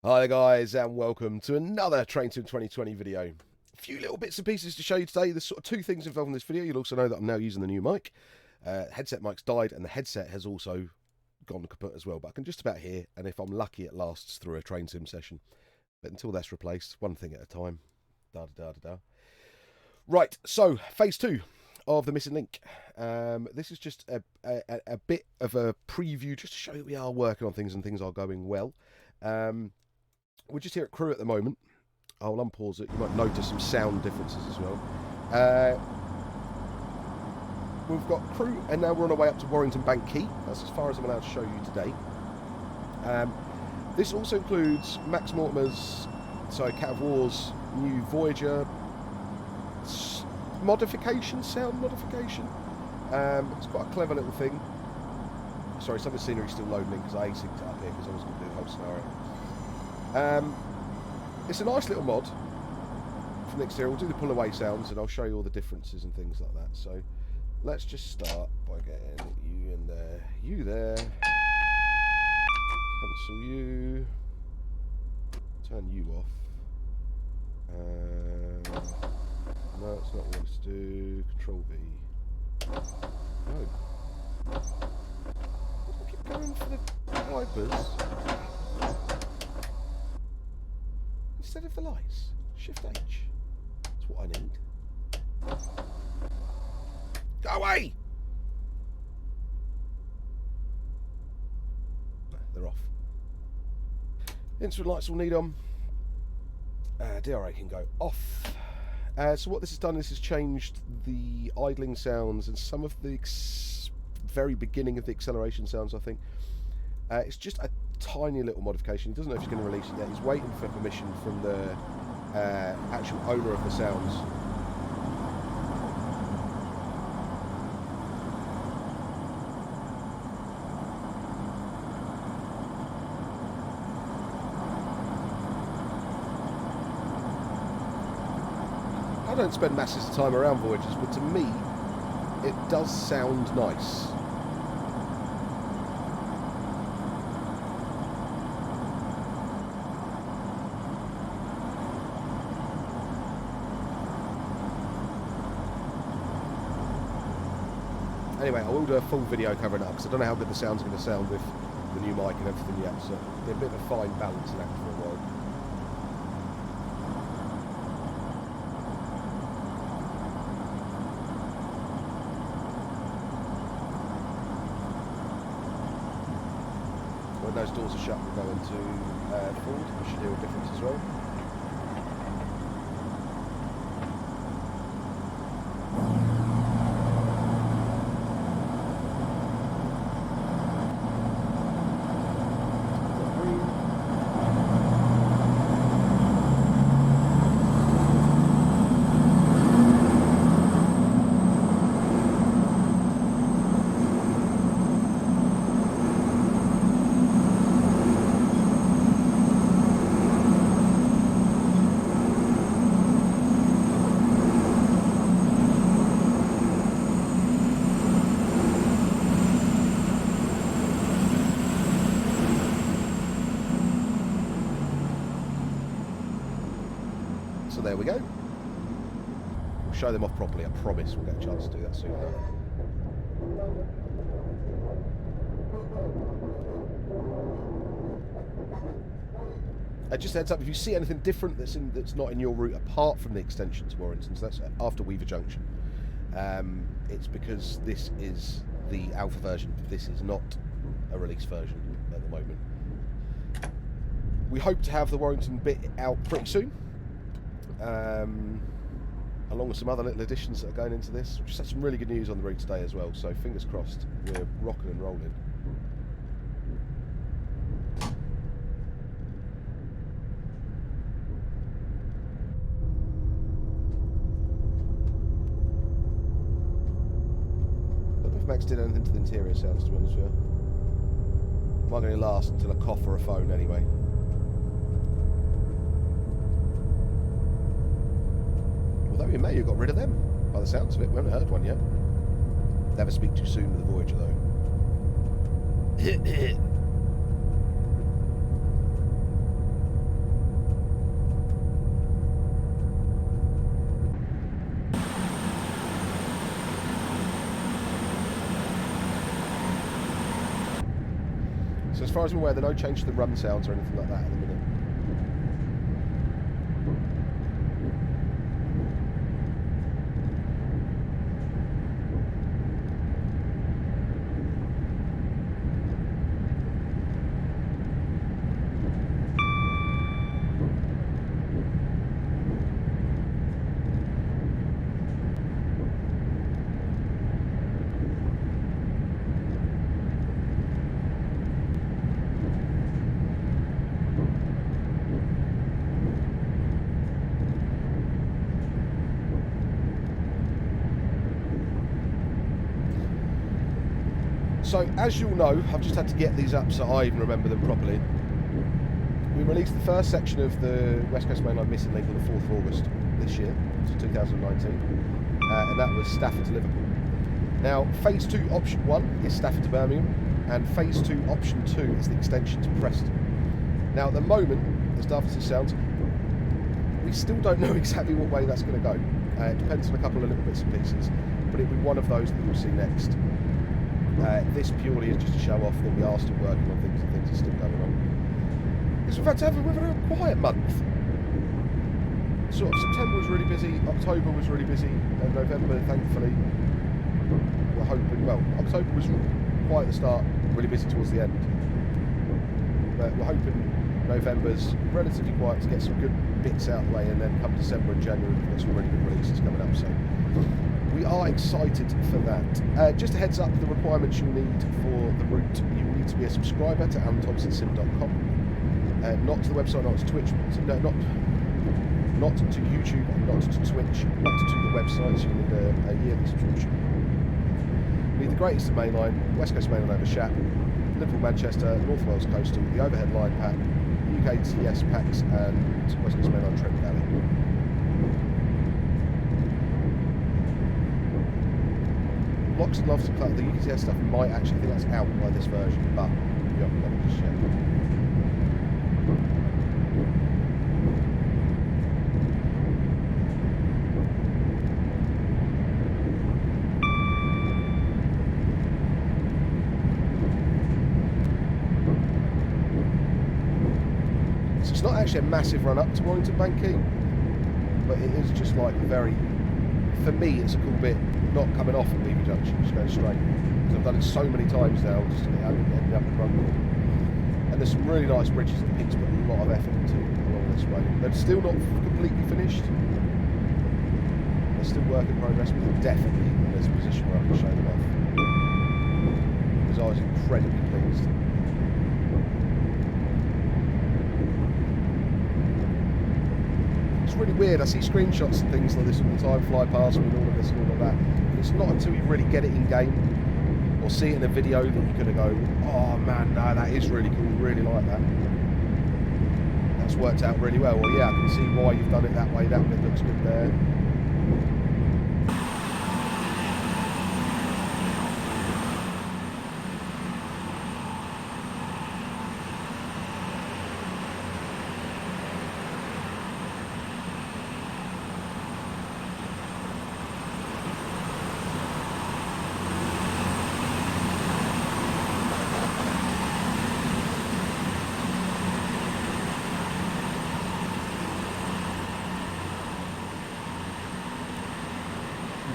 Hi there guys, and welcome to another Train Sim 2020 video. A few little bits and pieces to show you today. There's sort of two things involved in this video. You'll also know that I'm now using the new mic. Headset mic's died and the headset has also gone kaput as well, but I can just about hear, and if I'm lucky it lasts through a Train Sim session. But until that's replaced, one thing at a time. Right, so phase 2 of the missing link. This is just a bit of a preview just to show that we are working on things and things are going well. We're just here at Crewe at the moment. I'll unpause it. You might notice some sound differences as well. We've got Crewe, and now we're on our way up to Warrington Bank Quay. That's as far as I'm allowed to show you today. This also includes Max Mortimer's, Cat of War's new Voyager sound modification. It's quite a clever little thing. Sorry, some of the scenery's still loading in because I asynced it up here because I was going to do the whole scenario. It's a nice little mod from the exterior. We'll do the pull away sounds and I'll show you all the differences and things like that. So let's just start by getting you in there, you there, cancel you, turn you off. No, it's not what it's to do. Control V. No. I keep going for the wipers instead of the lights. Shift H. That's what I need. Go away! No, they're off. Instrument lights will need on. DRA can go off. So what this has done, this has changed the idling sounds and some of the very beginning of the acceleration sounds, I think. It's just a tiny little modification. He doesn't know if he's going to release it yet. He's waiting for permission from the actual owner of the sounds. I don't spend masses of time around Voyagers, but to me, it does sound nice. Anyway, I will do a full video covering it up because I don't know how good the sound's going to sound with the new mic and everything yet, so it'll be a bit of a fine balancing act for a while. When those doors are shut, we'll go into forward. I should hear a difference as well. So there we go. We'll show them off properly, I promise we'll get a chance to do that soon. Just a heads up, if you see anything different that's not in your route apart from the extension to Warrington, so that's after Weaver Junction, it's because this is the alpha version. This is not a release version at the moment. We hope to have the Warrington bit out pretty soon. Along with some other little additions that are going into this. We just had some really good news on the route today as well, so fingers crossed we're rocking and rolling. I don't know if Max did anything to the interior sounds, to be honest with you. Might only last until a cough or a phone anyway. Although we may have got rid of them, by the sounds of it. We haven't heard one yet. Never speak too soon with the Voyager, though. as far as I'm aware, there are no change to the run sounds or anything like that at the minute. So, as you'll know, I've just had to get these up so I even remember them properly. We released the first section of the West Coast Main Line Missing Link on the 4th of August this year, so 2019, and that was Stafford to Liverpool. Now, Phase 2 Option 1 is Stafford to Birmingham, and Phase 2 Option 2 is the extension to Preston. Now, at the moment, as daft as it sounds, we still don't know exactly what way that's going to go. It depends on a couple of little bits and pieces, but it'll be one of those that we'll see next. This purely is just to show off that we are still working on things and things are still going on. Because we've had to have a quiet month. Sort of September was really busy, October was really busy, and November, thankfully, we're hoping, well, October was quiet at the start, really busy towards the end. But we're hoping November's relatively quiet to get some good bits out of the way, and then come December and January, we've got some really good releases coming up, so we are excited for that. Just a heads up, the requirements you'll need for the route, you will need to be a subscriber to AlanThompsonSim.com, not to the website, not to Twitch, no, not to YouTube, not to Twitch, not to the website, so you need a yearly subscription. You need the Great Eastern Main Line, West Coast Main Line over Shap, Liverpool Manchester, North Wales Coastal, the Overhead Line Pack, UK TS packs, and West Coast Main Line Trent Valley. Blocks and Lofts and Club, the UKTS stuff might actually, I think that's out by this version, but we haven't got it just yet. So it's not actually a massive run up to Warrington Banquet, but it is just like very, for me it's a cool bit. Not coming off at Beaver Junction, just going straight. Because I've done it so many times now, just ending up in Rundle. And there's some really nice bridges that Pete's put a lot of effort into along this way. They're still not completely finished. They're still work in progress, but they're definitely in a position where I can show them off. Because I was incredibly pleased. It's really weird, I see screenshots and things like this all the time fly past me and all of this and all of that. It's not until you really get it in game or see it in a video that you're going to go, oh man, no, that is really cool, really like that. That's worked out really well. Well, yeah, I can see why you've done it that way, that bit looks good there.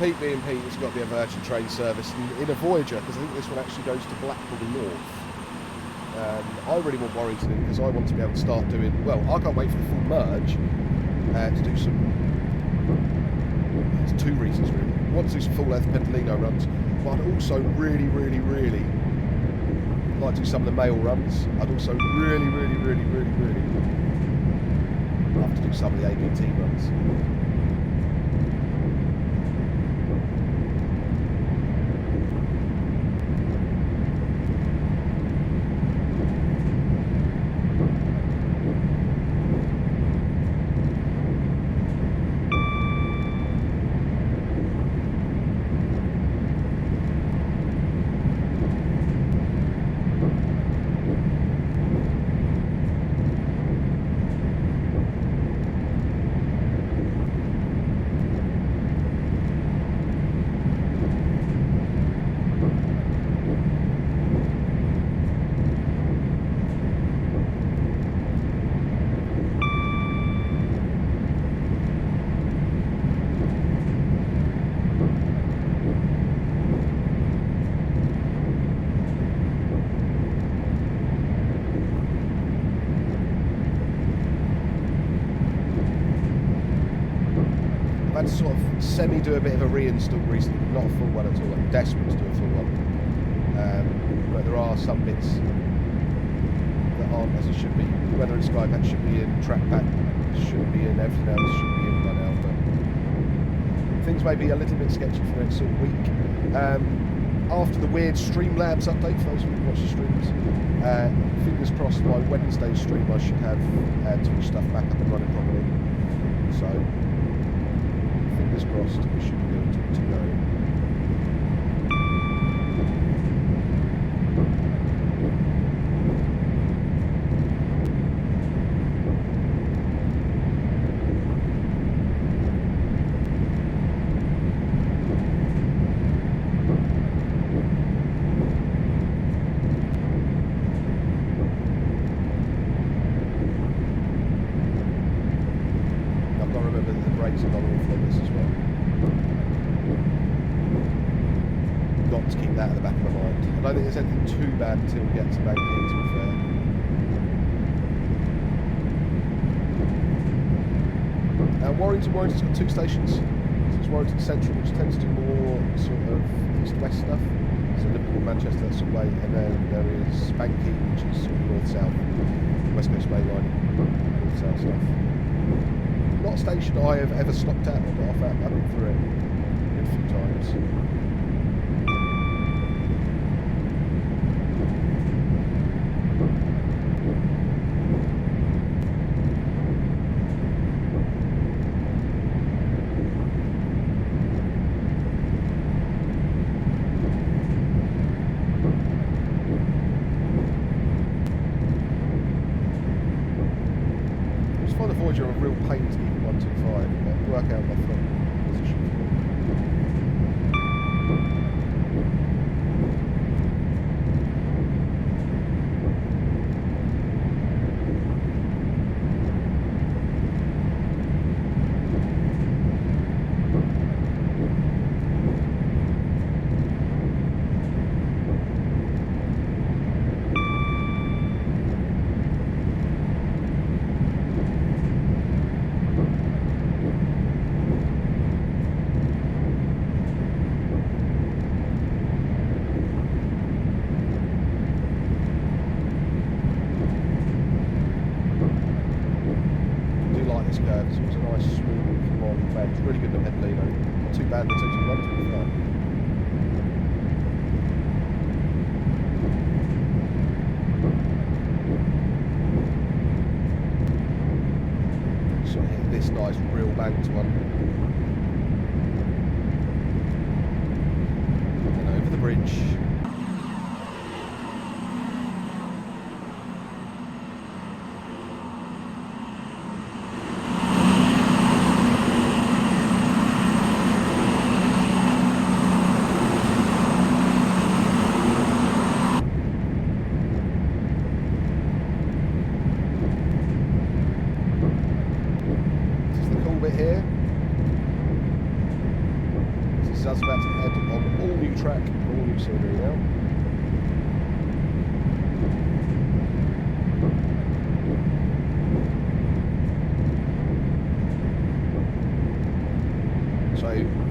Pete being Pete, it's got to be a Virgin train service in a Voyager, because I think this one actually goes to Blackpool North. I really want Warrington in because I want to be able to start doing, well, I can't wait for the full merge to do some, there's two reasons really. I want to do some full length Pentalino runs, but I'd also really like to do some of the mail runs. I'd also really love to do some of the ABT runs. had to sort of semi-do a bit of a reinstall recently, not a full one at all. I'm desperate to do a full one. But there are some bits that aren't as it should be. Weather and Sky Patch should be in, Trackpad should be in, everything else should be in by now. But things may be a little bit sketchy for the next sort of week. After the weird Streamlabs update, for those of you who watch the streams, fingers crossed by Wednesday's stream I should have Twitch stuff back up and running properly. So, fingers crossed, we should be good to go. Too bad until we get to Bank King, to be fair. Warrington's got 2 stations. So it's Warrington Central, which tends to do more sort of east-west stuff. So Liverpool, Manchester, that sort of way. And then there is Bank King, which is sort of north-south, West Coast Main Line, north-south stuff. Not a station I have ever stopped at or got off at. I've been through it a few times. Voyager a real pain to keep at 125, but work out my foot position for it.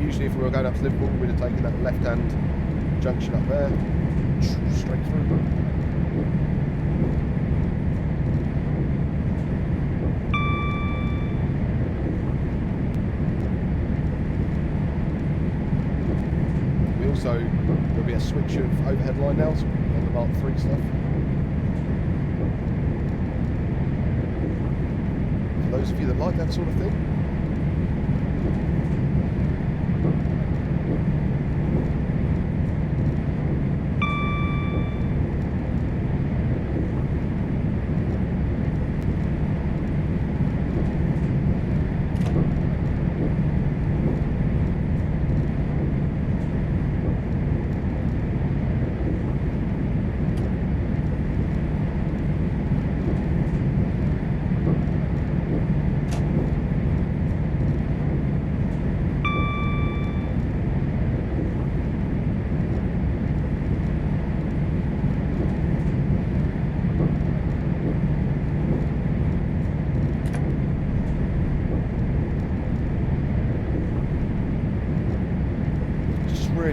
Usually if we were going up to Liverpool, we'd have taken that left-hand junction up there, straight through. We also, there'll be a switch of overhead line now so on the Mark III stuff. For those of you that like that sort of thing.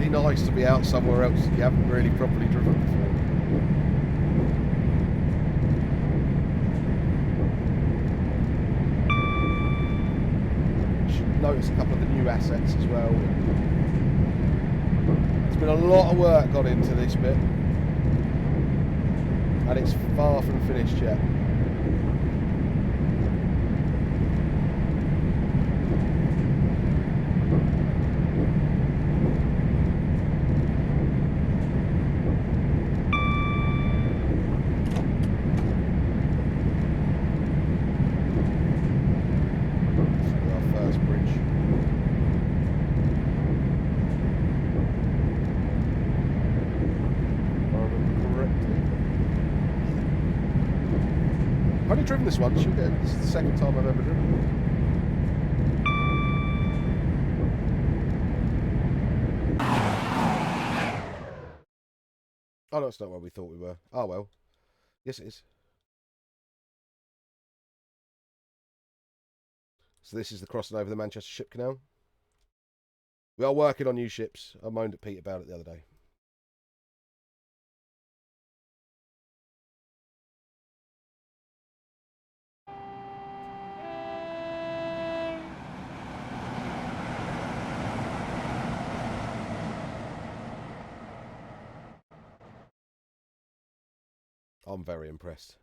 really nice to be out somewhere else you haven't really properly driven before. You should notice a couple of the new assets as well. There's been a lot of work gone into this bit, and it's far from finished yet. I've only driven this once. This is the second time I've ever driven it. Oh, no, it's not where we thought we were. Oh, well. Yes, it is. So this is the crossing over the Manchester Ship Canal. We are working on new ships. I moaned at Pete about it the other day. I'm very impressed.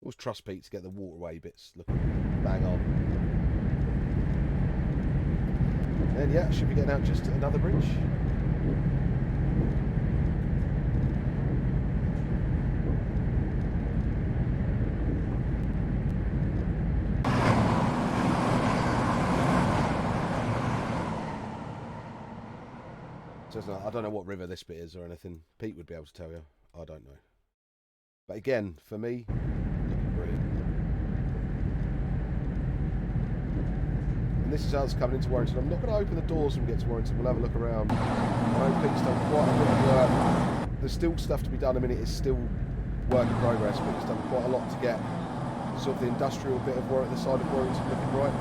Always trust Pete to get the waterway bits looking bang on. And yeah, should be getting out just at another bridge. I don't know what river this bit is or anything. Pete would be able to tell you. I don't know. But again, for me, looking brilliant. And this is us coming into Warrington. I'm not going to open the doors when we get to Warrington. We'll have a look around. I know Pete's done quite a bit of work. There's still stuff to be done. I mean, it is still work in progress, but he's done quite a lot to get sort of the industrial bit of work at the side of Warrington looking right.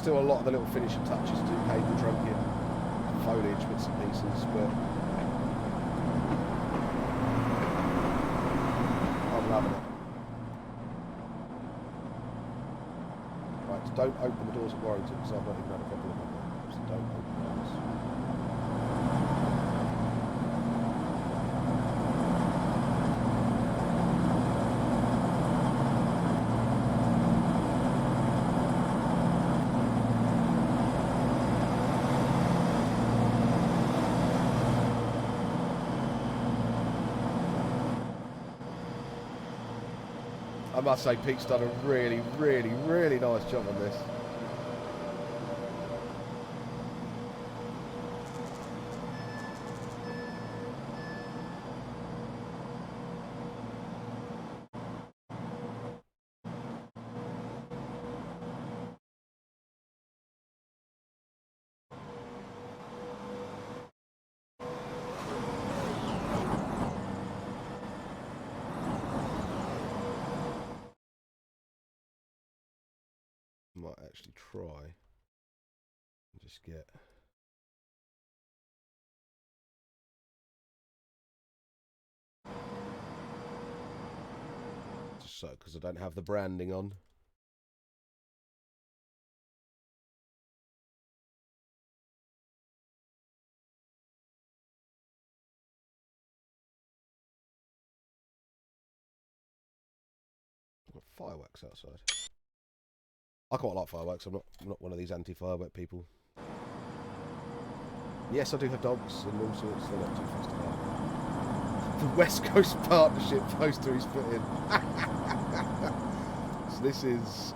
Still a lot of the little finishing touches to cable trunking, foliage, bits and pieces, but I'm loving it. Right, so don't open the doors at Warrington because I've not even had a couple of them. So don't open those. I must say Pete's done a really, really, really nice job on this. Might actually try and just get just so because I don't have the branding on. I've got fireworks outside. I quite like fireworks. I'm not one of these anti-firework people. Yes, I do have dogs and all sorts. They're not too fussed about. The West Coast Partnership poster he's put in. So this is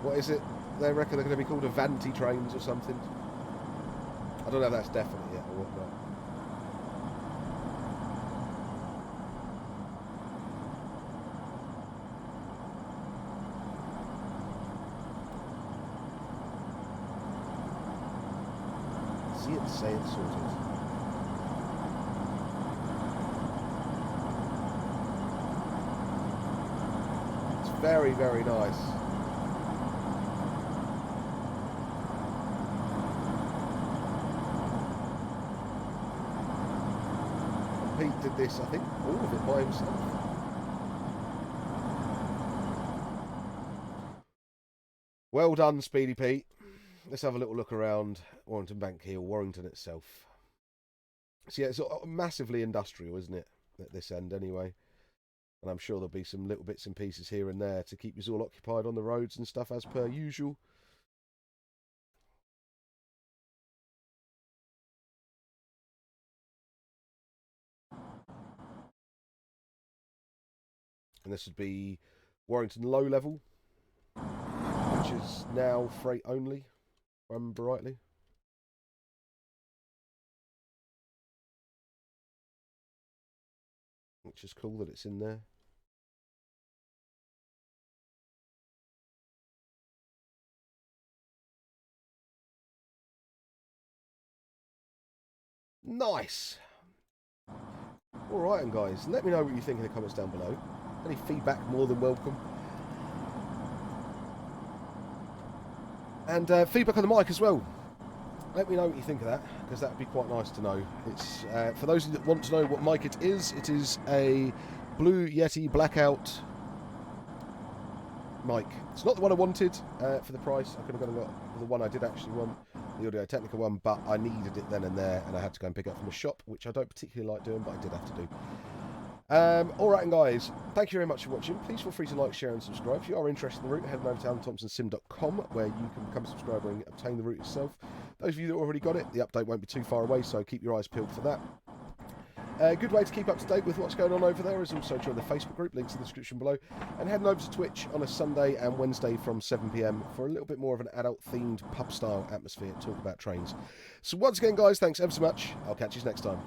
what is it? They reckon they're going to be called Avanti trains or something. I don't know if that's definite yet or whatnot. See it, say it, sorted. It's very, very nice. And Pete did this, I think, all of it by himself. Well done, Speedy Pete. Let's have a little look around Warrington Bank Hill, Warrington itself. So yeah, it's massively industrial, isn't it, at this end anyway? And I'm sure there'll be some little bits and pieces here and there to keep you all occupied on the roads and stuff as per usual. And this would be Warrington Low Level, which is now freight only, if I remember rightly. Which is cool that it's in there. Nice. Alright, guys, let me know what you think in the comments down below. Any feedback, more than welcome. And feedback on the mic as well. Let me know what you think of that, because that would be quite nice to know. It's for those of you that want to know what mic it is a Blue Yeti Blackout mic. It's not the one I wanted for the price. I could have got the one I did actually want, the Audio Technica one, but I needed it then and there, and I had to go and pick it up from the shop, which I don't particularly like doing, but I did have to do. Alright, and guys, thank you very much for watching. Please feel free to like, share and subscribe. If you are interested in the route, head over to alanthomsonsim.com, where you can become a subscriber and obtain the route yourself. Those of you that already got it, the update won't be too far away, so keep your eyes peeled for that. A good way to keep up to date with what's going on over there is also join the Facebook group, links in the description below, and heading over to Twitch on a Sunday and Wednesday from 7 PM for a little bit more of an adult-themed pub-style atmosphere, talk about trains. So once again, guys, thanks ever so much. I'll catch you next time.